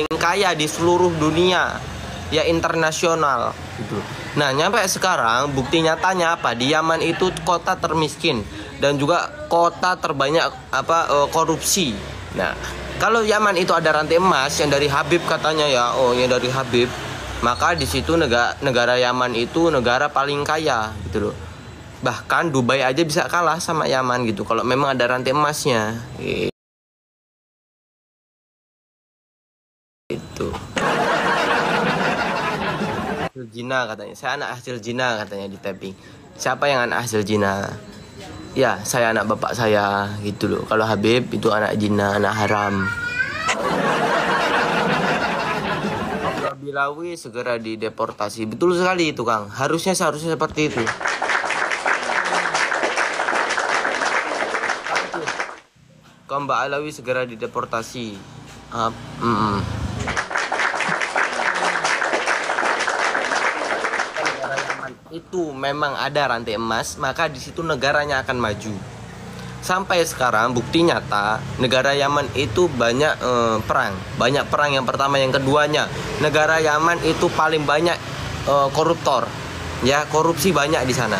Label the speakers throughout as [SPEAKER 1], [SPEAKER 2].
[SPEAKER 1] kaya di seluruh dunia, ya internasional gitu. Nah, nyampe sekarang bukti nyatanya apa? Di Yaman itu kota termiskin dan juga kota terbanyak korupsi. Nah, kalau Yaman itu ada rantai emas yang dari Habib katanya ya, yang dari Habib, maka di situ negara Yaman itu negara paling kaya gitu loh. Bahkan Dubai aja bisa kalah sama Yaman gitu kalau memang ada rantai emasnya. Itu. Hasil jina katanya. Saya anak hasil jina katanya di tapping. Siapa yang anak hasil jina? Ya, saya anak bapak saya gitu loh. Kalau Habib itu anak jina, anak haram. Bilawi segera dideportasi. Betul sekali itu, Kang. Seharusnya seperti itu. Mbak Alawi segera dideportasi. Itu memang ada rantai emas, maka di situ negaranya akan maju. Sampai sekarang bukti nyata negara Yaman itu banyak perang yang pertama, yang keduanya negara Yaman itu paling banyak koruptor, ya, korupsi banyak di sana.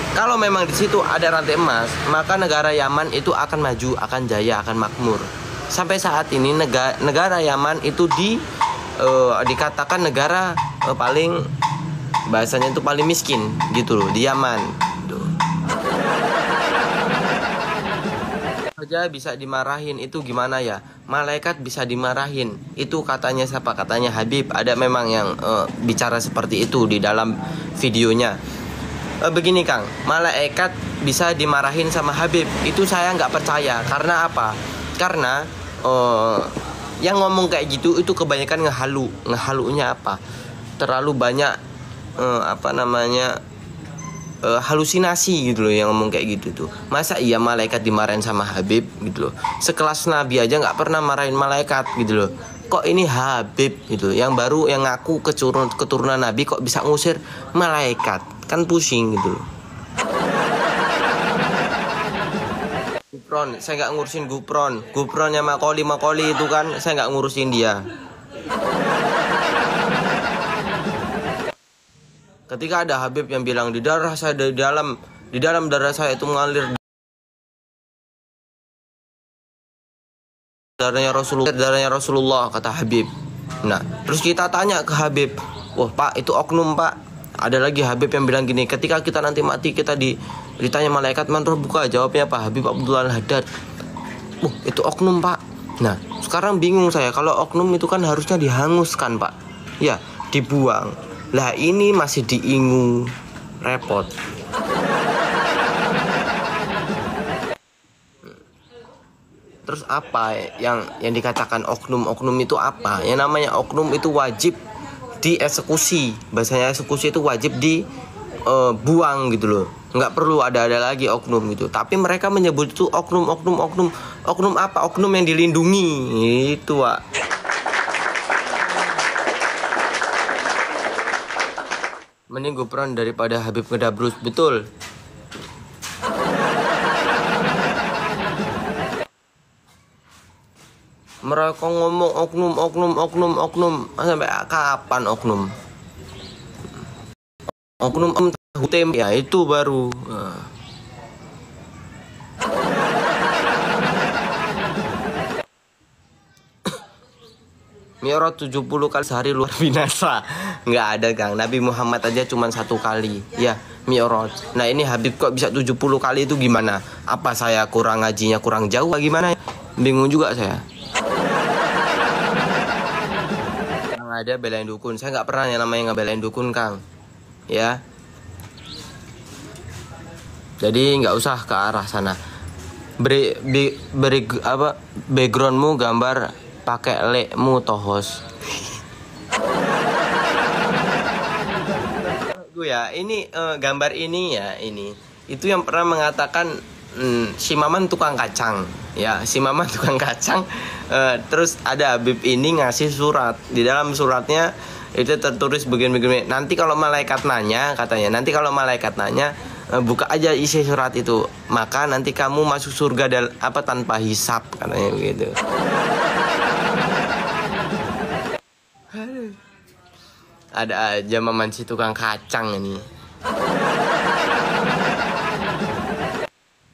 [SPEAKER 1] Kalau memang di situ ada rantai emas, maka negara Yaman itu akan maju, akan jaya, akan makmur. Sampai saat ini negara Yaman itu dikatakan negara paling, bahasanya itu paling miskin gitu loh di Yaman. Saja bisa dimarahin, itu gimana ya? Malaikat bisa dimarahin. Itu katanya siapa? Katanya Habib. Ada memang yang bicara seperti itu di dalam videonya. Begini Kang, malaikat bisa dimarahin sama Habib. Itu saya nggak percaya. Karena apa? Karena yang ngomong kayak gitu itu kebanyakan ngehalunya apa? Terlalu banyak halusinasi gitu loh yang ngomong kayak gitu tuh. Masa iya malaikat dimarahin sama Habib gitu loh? Sekelas Nabi aja nggak pernah marahin malaikat gitu loh. Kok ini Habib gitu yang baru, yang ngaku keturunan Nabi, kok bisa ngusir malaikat? Kan pusing gitu loh. Gupron, saya nggak ngurusin Gupronnya Makoli itu kan saya nggak ngurusin dia. Ketika ada Habib yang bilang di darah saya, di dalam darah saya itu mengalir darahnya Rasulullah, kata Habib. Nah, terus kita tanya ke Habib, wah Pak, itu oknum Pak. Ada lagi Habib yang bilang gini, ketika kita nanti mati kita ditanya malaikat man roh buka, jawabnya Pak Habib Abdullah Al-Haddad. Itu oknum Pak. Nah, sekarang bingung saya, kalau oknum itu kan harusnya dihanguskan Pak, ya, dibuang. Lah ini masih diingu, repot. Terus apa yang dikatakan oknum itu apa? Yang namanya oknum itu wajib dieksekusi. Bahasanya eksekusi itu wajib dibuang gitu loh. Nggak perlu ada lagi oknum gitu. Tapi mereka menyebut itu oknum apa? Oknum yang dilindungi itu Pak. Mending Gupron daripada Habib Ngedabrus, betul. Mereka ngomong oknum, sampai kapan oknum? Oknum hutem ya itu baru. Mi'raj 70 kali sehari luar binasa. Nggak ada Kang, Nabi Muhammad aja cuma 1 kali ya Mi'raj. Nah ini Habib kok bisa 70 kali, itu gimana? Apa saya kurang ngajinya, kurang jauh gimana? Bingung juga saya. Yang ada belain dukun. Saya nggak pernah yang namanya ngebelain dukun Kang, ya. Jadi nggak usah ke arah sana. Beri backgroundmu gambar pakai lekmu tohos. Ya ini gambar ini ya, ini itu yang pernah mengatakan si Maman tukang kacang ya, si Maman tukang kacang. Terus ada Habib ini ngasih surat, di dalam suratnya itu tertulis begini. Nanti kalau malaikat nanya, katanya nanti kalau malaikat nanya, buka aja isi surat itu, maka nanti kamu masuk surga tanpa hisap, katanya begitu. Aduh. Ada aja Maman si tukang kacang ini.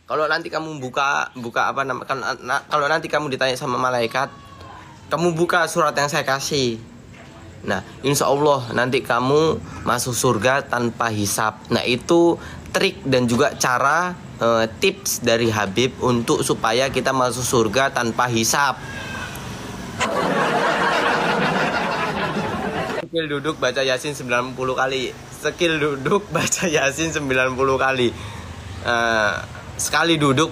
[SPEAKER 1] Kalau nanti kamu buka apa kalau nanti kamu ditanya sama malaikat, kamu buka surat yang saya kasih. Nah, insya Allah nanti kamu masuk surga tanpa hisap. Nah, itu trik dan juga cara tips dari Habib untuk supaya kita masuk surga tanpa hisap. Skill duduk baca Yasin 90 kali. Skill duduk baca Yasin 90 kali. Sekali duduk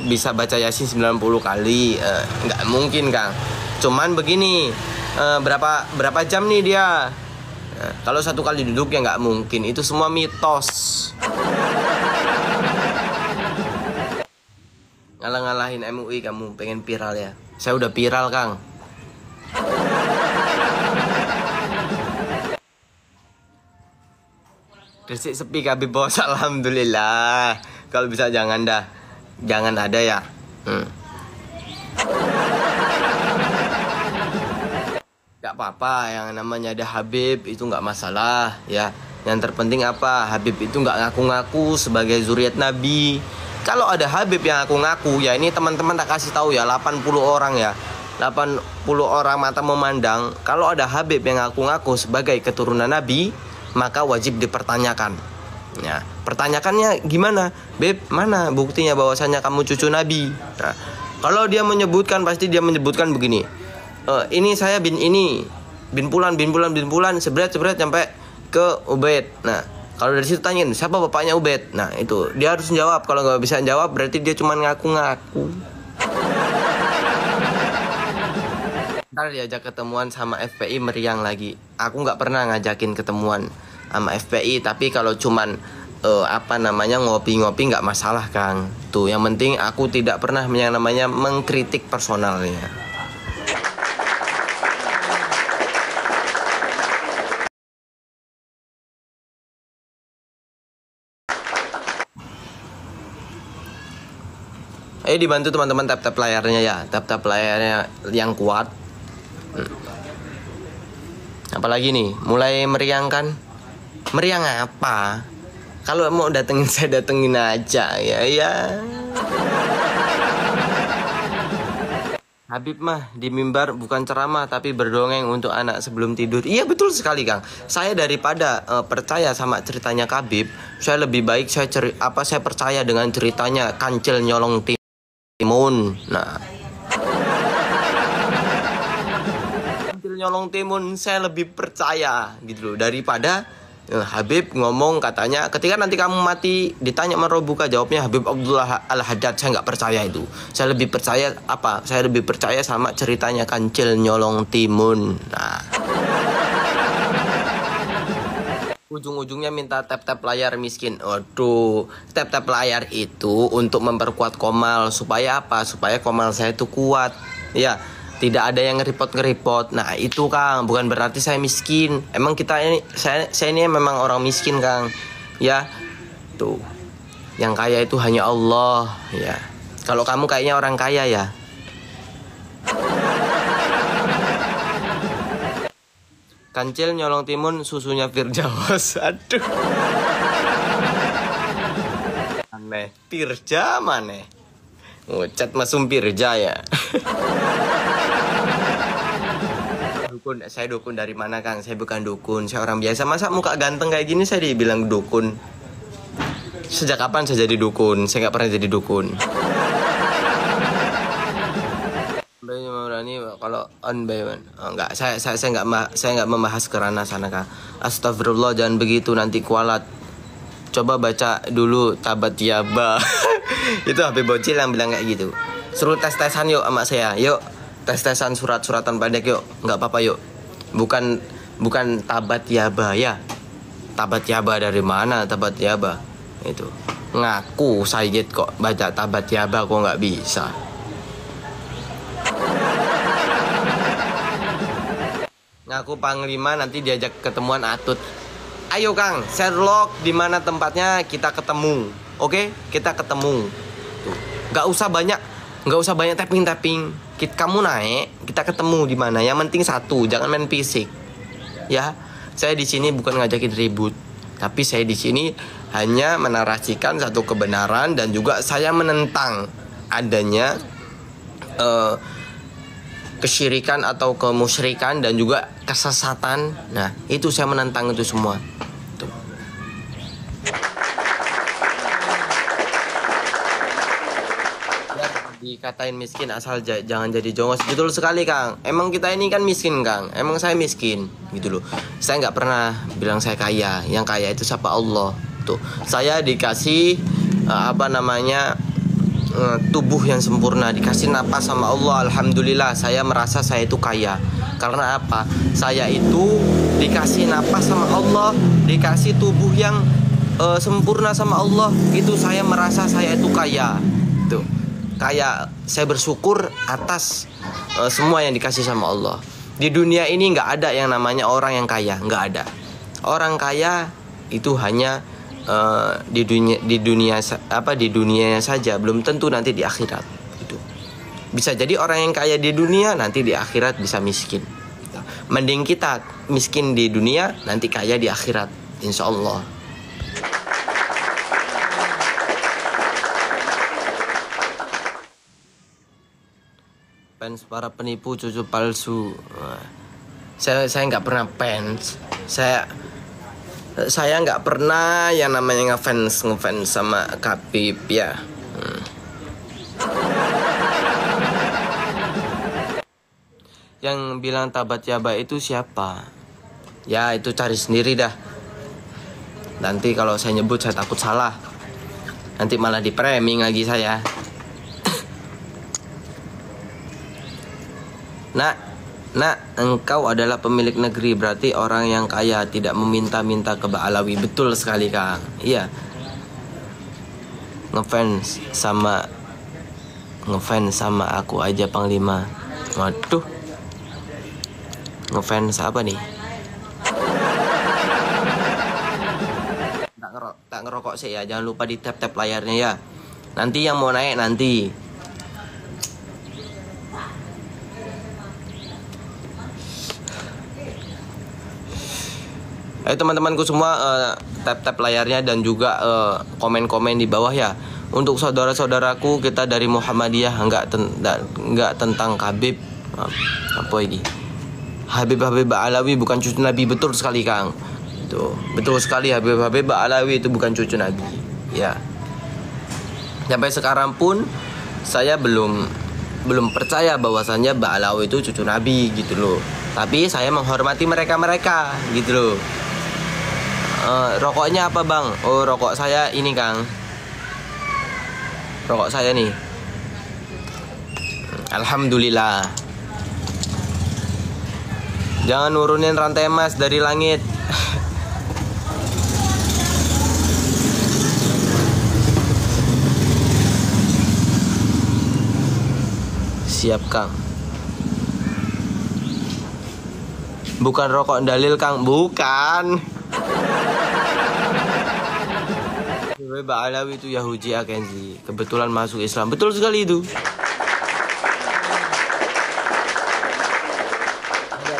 [SPEAKER 1] bisa baca Yasin 90 kali. Nggak mungkin, Kang. Cuman begini, berapa jam nih dia? Kalau satu kali duduk ya nggak mungkin. Itu semua mitos. Ngalah-ngalahin MUI kamu, pengen viral ya? Saya udah viral, Kang. Gresik sepi Habib bos, alhamdulillah. Kalau bisa jangan ada ya. Gak apa-apa, yang namanya ada Habib itu nggak masalah ya. Yang terpenting apa? Habib itu nggak ngaku-ngaku sebagai zuriat Nabi. Kalau ada Habib yang ngaku-ngaku, ya ini teman-teman tak kasih tahu ya, 80 orang ya. 80 orang mata memandang. Kalau ada Habib yang ngaku-ngaku sebagai keturunan Nabi, maka wajib dipertanyakan. Ya, pertanyakannya gimana? Beb, mana buktinya bahwasanya kamu cucu Nabi? Nah, kalau dia menyebutkan, pasti dia menyebutkan begini. Ini saya bin pulan, sebret sampai ke Ubaid. Nah, kalau dari situ tanyain, siapa bapaknya Ubaid? Nah, itu dia harus jawab. Kalau nggak bisa jawab, berarti dia cuma ngaku-ngaku. Ntar diajak ketemuan sama FPI meriang lagi. Aku nggak pernah ngajakin ketemuan sama FPI, tapi kalau cuman ngopi-ngopi nggak masalah, Kang. Tuh, yang penting aku tidak pernah yang namanya mengkritik personalnya. Ayo dibantu teman-teman tap-tap layarnya ya, tap-tap layarnya yang kuat. Apalagi nih, mulai meriang kan? Meriang apa? Kalau mau datengin saya datengin aja ya. Habib mah di mimbar bukan ceramah tapi berdongeng untuk anak sebelum tidur. Iya betul sekali, Kang. Saya daripada percaya sama ceritanya Habib, saya lebih baik saya percaya dengan ceritanya Kancil Nyolong Timun. Nah, Nyolong Timun saya lebih percaya gitu loh daripada Habib ngomong katanya ketika nanti kamu mati ditanya merobuka, jawabnya Habib Abdullah Al-Haddad. Saya nggak percaya itu. Saya lebih percaya sama ceritanya Kancil Nyolong Timun. Nah, ujung-ujungnya minta tap-tap layar miskin. Waduh, tap-tap layar itu untuk memperkuat komal. Supaya apa? Supaya komal saya itu kuat. Ya, tidak ada yang ngeripot. Nah, itu, Kang, bukan berarti saya miskin. Emang saya ini memang orang miskin, Kang. Ya, tuh. Yang kaya itu hanya Allah, ya. Kalau kamu kayaknya orang kaya ya. Kancil Nyolong Timun susunya Firdaus. Aduh. Aneh. Firja mana? Ngucat masum Firja ya. Dukun, saya dukun dari mana, Kang? Saya bukan dukun, saya orang biasa. Masa muka ganteng kayak gini saya dibilang dukun? Sejak kapan saya jadi dukun? Saya nggak pernah jadi dukun. Kalau on by one, enggak, saya nggak membahas ke ranah sana, Kang. Astagfirullah, jangan begitu nanti kualat. Coba baca dulu Tabat Yaba. Itu Habib Bocil yang bilang kayak gitu. Suruh tes-tesan yuk sama saya, yuk. Tes-tesan surat-suratan pendek yuk. Nggak apa-apa yuk. Bukan Tabat Yaba ya. Tabat Yaba dari mana Tabat Yaba? Itu ngaku Sayyid kok baca Tabat Yaba kok nggak bisa. Ngaku panglima nanti diajak ketemuan Atut. Ayo, Kang, Sherlock di mana tempatnya kita ketemu. Oke? Kita ketemu. Tuh. Nggak usah banyak tapping. kamu naik, kita ketemu di mana. Yang penting satu, jangan main fisik. Ya, saya di sini bukan ngajakin ribut, tapi saya di sini hanya menarasikan satu kebenaran dan juga saya menentang adanya kesyirikan atau kemusyrikan dan juga kesesatan. Nah, itu saya menentang itu semua. Tuh. Dikatain miskin asal jangan jadi jongos. Betul sekali Kang. Emang kita ini kan miskin Kang. Emang saya miskin gitu loh. Saya nggak pernah bilang saya kaya. Yang kaya itu siapa? Allah. Tuh. Saya dikasih tubuh yang sempurna, dikasih napas sama Allah. Alhamdulillah saya merasa saya itu kaya. Karena apa? Saya itu dikasih napas sama Allah, dikasih tubuh yang sempurna sama Allah. Itu saya merasa saya itu kaya. Tuh. Kayak saya bersyukur atas semua yang dikasih sama Allah. Di dunia ini nggak ada yang namanya orang yang kaya, nggak ada. Orang kaya itu hanya di dunia saja, belum tentu nanti di akhirat. Itu bisa jadi orang yang kaya di dunia nanti di akhirat bisa miskin. Mending kita miskin di dunia nanti kaya di akhirat, insya Allah. Fans para penipu cucu palsu. Saya nggak pernah fans. Saya nggak pernah yang namanya ngefans sama Khabib ya. Yang bilang tabat yaba itu siapa? Ya itu cari sendiri dah. Nanti kalau saya nyebut saya takut salah. Nanti malah di framing lagi saya. Nak, engkau adalah pemilik negeri, berarti orang yang kaya tidak meminta-minta ke Ba'alawi. Betul sekali Kang. Iya. Ngefans sama aku aja Panglima. Waduh. Ngefans apa nih? Tak ngerokok sih ya. Jangan lupa di tap-tap layarnya ya. Nanti yang mau naik nanti. Ayo teman-temanku semua tap-tap layarnya dan juga komen-komen di bawah ya. Untuk saudara-saudaraku kita dari Muhammadiyah enggak tentang Khabib. Apa ini? Habib Ba'alawi bukan cucu Nabi. Betul sekali Kang. Tuh, betul sekali Habib Ba'alawi itu bukan cucu Nabi. Ya. Sampai sekarang pun saya belum percaya bahwasannya Ba'alawi itu cucu Nabi gitu loh. Tapi saya menghormati mereka gitu loh. Rokoknya apa bang? Oh rokok saya ini Kang. Rokok saya nih. Alhamdulillah. Jangan nurunin rantai emas dari langit. Siap Kang. Bukan rokok dalil Kang. Bukan. Ba'alawi itu Yahudi Akenzi. Kebetulan masuk Islam. Betul sekali itu.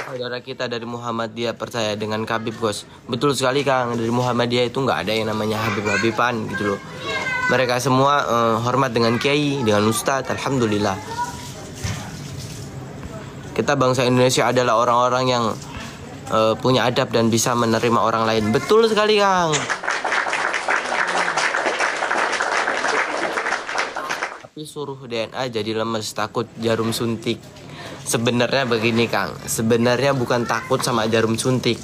[SPEAKER 1] Saudara kita dari Muhammadiyah percaya dengan Khabib Bos. Betul sekali Kang. Dari Muhammadiyah itu nggak ada yang namanya Habib-Habiban gitu loh. Mereka semua hormat dengan kiai, dengan ustadz. Alhamdulillah. Kita bangsa Indonesia adalah orang-orang yang punya adab dan bisa menerima orang lain. Betul sekali Kang. Tapi suruh DNA jadi lemes, takut jarum suntik. Sebenarnya begini Kang, sebenarnya bukan takut sama jarum suntik,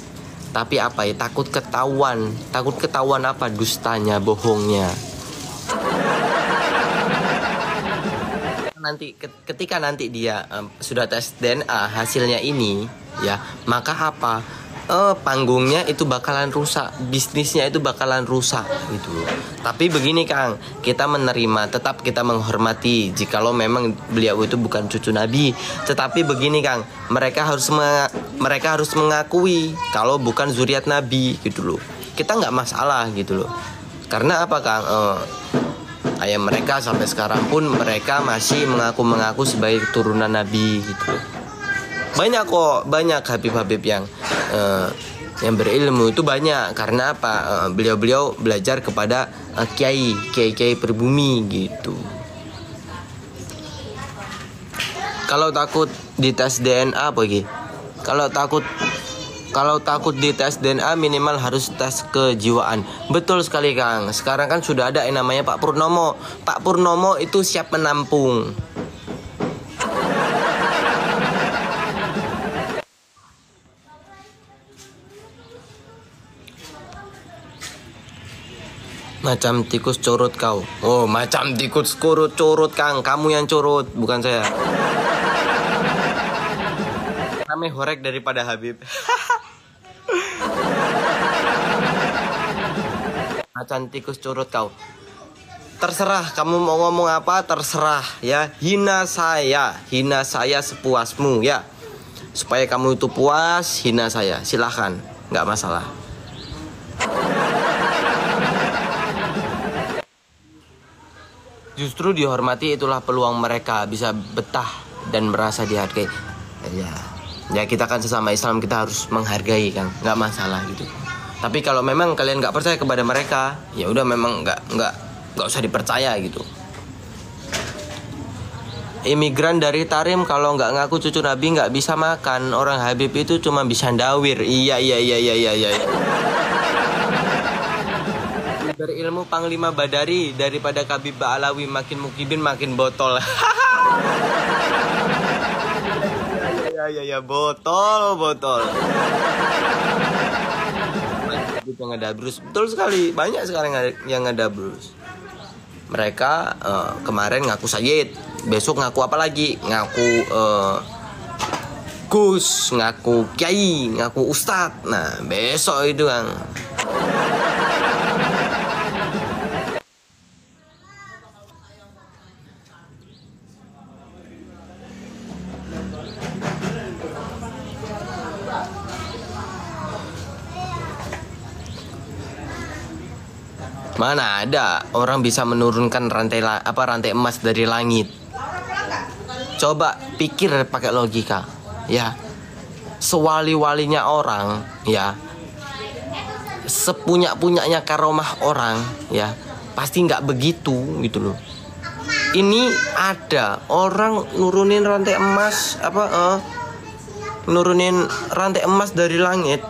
[SPEAKER 1] tapi apa ya, takut ketahuan. Takut ketahuan apa? Dustanya, bohongnya. Ketika nanti dia sudah tes DNA hasilnya ini ya, maka apa? Panggungnya itu bakalan rusak, bisnisnya itu bakalan rusak gitu. Tapi begini Kang, kita menerima, tetap kita menghormati jikalau memang beliau itu bukan cucu Nabi. Tetapi begini Kang, mereka harus mengakui kalau bukan zuriat Nabi gitu loh. Kita nggak masalah gitu loh. Karena apa Kang? Kayak mereka sampai sekarang pun mereka masih mengaku sebagai keturunan Nabi gitu. Banyak Habib-habib yang berilmu itu banyak. Karena apa? Beliau-beliau belajar kepada kiai pribumi gitu. Kalau takut dites DNA apa gitu? Kalau takut dites DNA minimal harus tes kejiwaan. Betul sekali Kang. Sekarang kan sudah ada yang namanya Pak Purnomo. Pak Purnomo itu siap menampung. Macam tikus curut kau. Oh, macam tikus curut Kang. Kamu yang curut, bukan saya. Rame horek daripada Habib. Macan tikus curut kau. Terserah kamu mau ngomong apa, terserah ya. Hina saya sepuasmu ya. Supaya kamu itu puas, hina saya. Silahkan, nggak masalah. Justru dihormati itulah peluang mereka bisa betah dan merasa dihargai. Ya kita kan sesama Islam, kita harus menghargai kan, nggak masalah gitu. Tapi kalau memang kalian nggak percaya kepada mereka, ya udah memang nggak usah dipercaya gitu. Imigran dari Tarim kalau nggak ngaku cucu Nabi nggak bisa makan. Orang Habib itu cuma bisa ndawir. Iya. Berilmu Panglima Badari daripada Kabib Ba'alawi, makin mukibin makin botol. Ya botol. Yang ngadabrus, betul sekali, banyak sekarang yang ngadabrus. Mereka kemarin ngaku Sayyid, besok ngaku apa lagi? Ngaku Gus, ngaku Kiai, ngaku Ustadz. Nah besok itu kan. Mana ada orang bisa menurunkan rantai emas dari langit. Coba pikir pakai logika, ya. Sewali-walinya orang, ya. Sepunya-punyanya karomah orang, ya. Pasti nggak begitu gitu loh. Ini ada orang nurunin rantai emas nurunin rantai emas dari langit,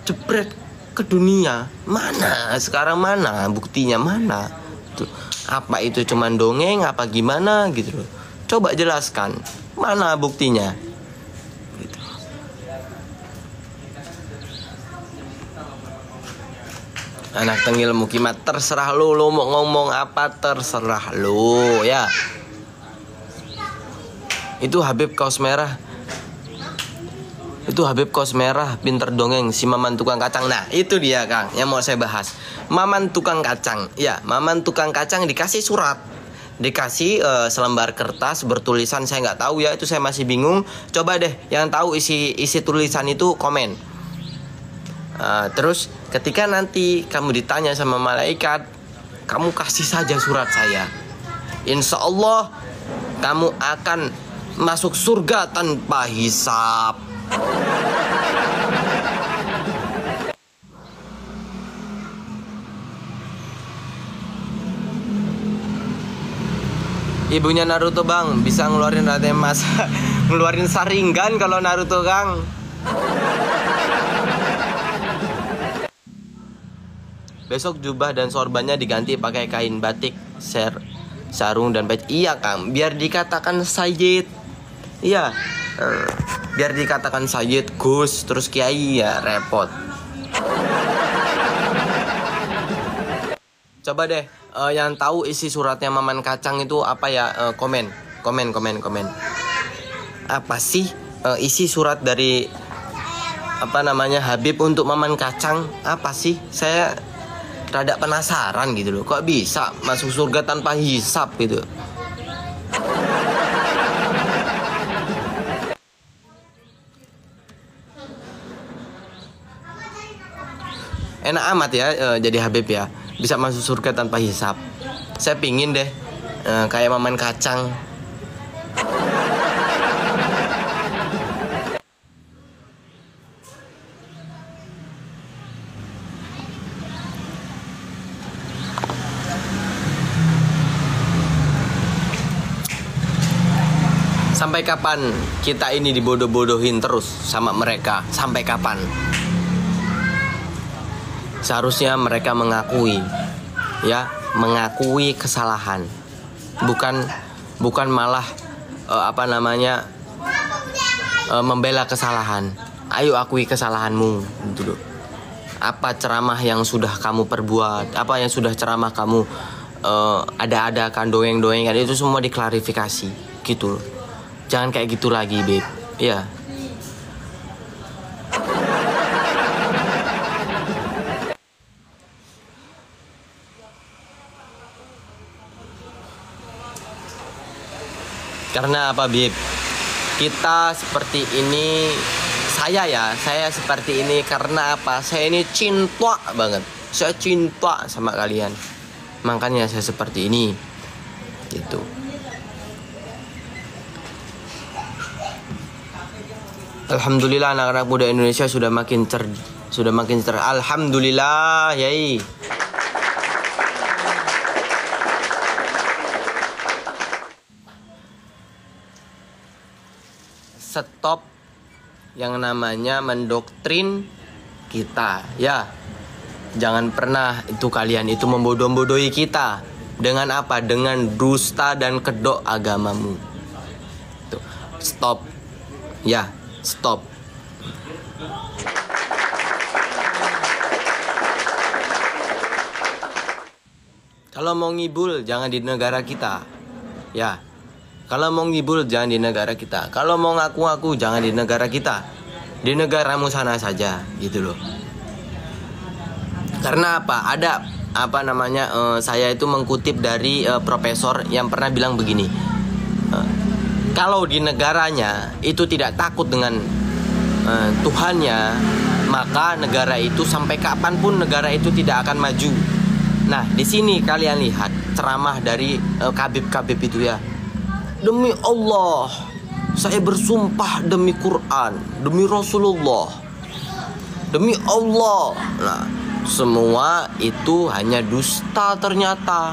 [SPEAKER 1] jebret ke dunia. Mana sekarang, mana buktinya, mana tuh? Apa itu cuman dongeng apa gimana gitu loh? Coba jelaskan, mana buktinya gitu. Anak tengil mukimat, terserah lu mau ngomong apa, terserah lu ya. Itu Habib kaos merah, pinter dongeng, si Maman tukang kacang. Nah itu dia Kang yang mau saya bahas. Maman tukang kacang. Ya, Maman tukang kacang dikasih surat, dikasih selembar kertas bertulisan, saya nggak tahu ya, itu saya masih bingung. Coba deh yang tahu isi tulisan itu komen. Terus ketika nanti kamu ditanya sama malaikat, kamu kasih saja surat saya. Insya Allah kamu akan masuk surga tanpa hisab. Ibunya Naruto Bang bisa ngeluarin rantai emas. Ngeluarin saringan kalau Naruto Kang. Besok jubah dan sorbannya diganti pakai kain batik, sarung dan baju. Iya Kang, biar dikatakan Sayyid. Iya, biar dikatakan Sayyid, Gus, terus Kiai, ya repot. Coba deh yang tahu isi suratnya Maman Kacang itu apa ya, komen. Apa sih isi surat dari Habib untuk Maman Kacang? Apa sih? Saya rada penasaran gitu loh. Kok bisa masuk surga tanpa hisab gitu? Enak amat ya jadi Habib ya, bisa masuk surga tanpa hisab. Saya pingin deh kayak Maman Kacang. Sampai kapan kita ini dibodoh-bodohin terus sama mereka? Sampai kapan? Seharusnya mereka mengakui, ya, mengakui kesalahan, bukan malah membela kesalahan. Ayo akui kesalahanmu, gitu loh. Apa ceramah yang sudah kamu perbuat, apa yang sudah ceramah kamu ada-adakan, doeng-doengan, itu semua diklarifikasi, gitu loh. Jangan kayak gitu lagi, Beb. Ya. Karena apa, Beb? Kita seperti ini, saya seperti ini karena apa? Saya ini cinta banget. Saya cinta sama kalian. Makanya saya seperti ini. Gitu. Alhamdulillah anak-anak muda Indonesia sudah makin Alhamdulillah, yai. Stop yang namanya mendoktrin kita, ya. Jangan pernah itu kalian itu membodoh-bodohi kita. Dengan apa? Dengan dusta dan kedok agamamu. Tuh. Stop. Ya. Stop. Kalau mau ngibul jangan di negara kita. Ya. Kalau mau ngibul jangan di negara kita. Kalau mau ngaku-ngaku jangan di negara kita. Di negaramu sana saja, gitu loh. Karena apa? Ada saya itu mengkutip dari profesor yang pernah bilang begini. Kalau di negaranya itu tidak takut dengan Tuhannya, maka negara itu sampai kapanpun negara itu tidak akan maju. Nah, di sini kalian lihat ceramah dari Khabib itu, ya. Demi Allah, saya bersumpah demi Quran, demi Rasulullah, demi Allah. Nah, semua itu hanya dusta ternyata.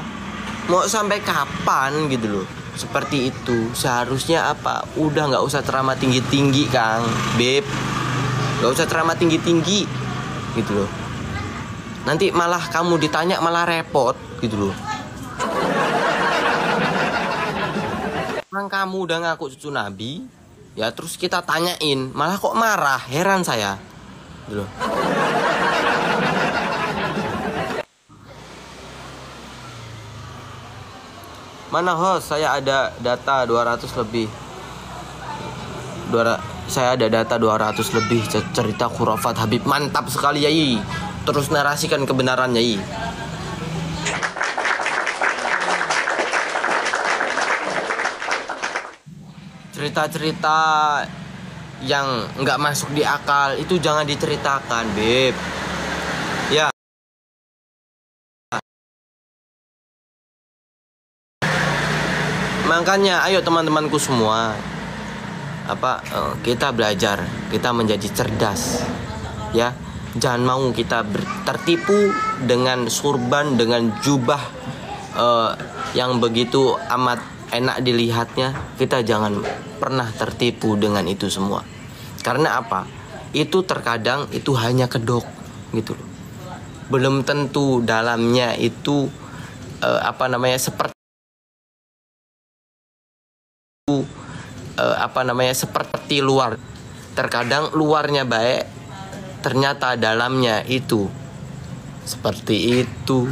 [SPEAKER 1] Mau sampai kapan, gitu loh. Seperti itu. Seharusnya apa? Udah nggak usah ceramah tinggi-tinggi, Kang Beb. Nggak usah ceramah tinggi-tinggi, gitu loh. Nanti malah kamu ditanya malah repot, gitu loh. Emang kamu udah ngaku cucu Nabi, ya terus kita tanyain, malah kok marah? Heran saya, gitu loh. Mana host? Saya ada data 200 lebih. Saya ada data 200 lebih cerita khurafat Habib. Mantap sekali, Yai. Terus narasikan kebenaran, Yai. Cerita-cerita yang nggak masuk di akal itu jangan diceritakan, Beb. Ya. Makanya ayo teman-temanku semua, kita belajar, kita menjadi cerdas, ya. Jangan mau kita tertipu dengan surban, dengan jubah yang begitu amat enak dilihatnya. Kita jangan pernah tertipu dengan itu semua. Karena apa? Itu terkadang itu hanya kedok, gitu loh. Belum tentu dalamnya itu seperti seperti luar. Terkadang luarnya baik, ternyata dalamnya itu seperti itu.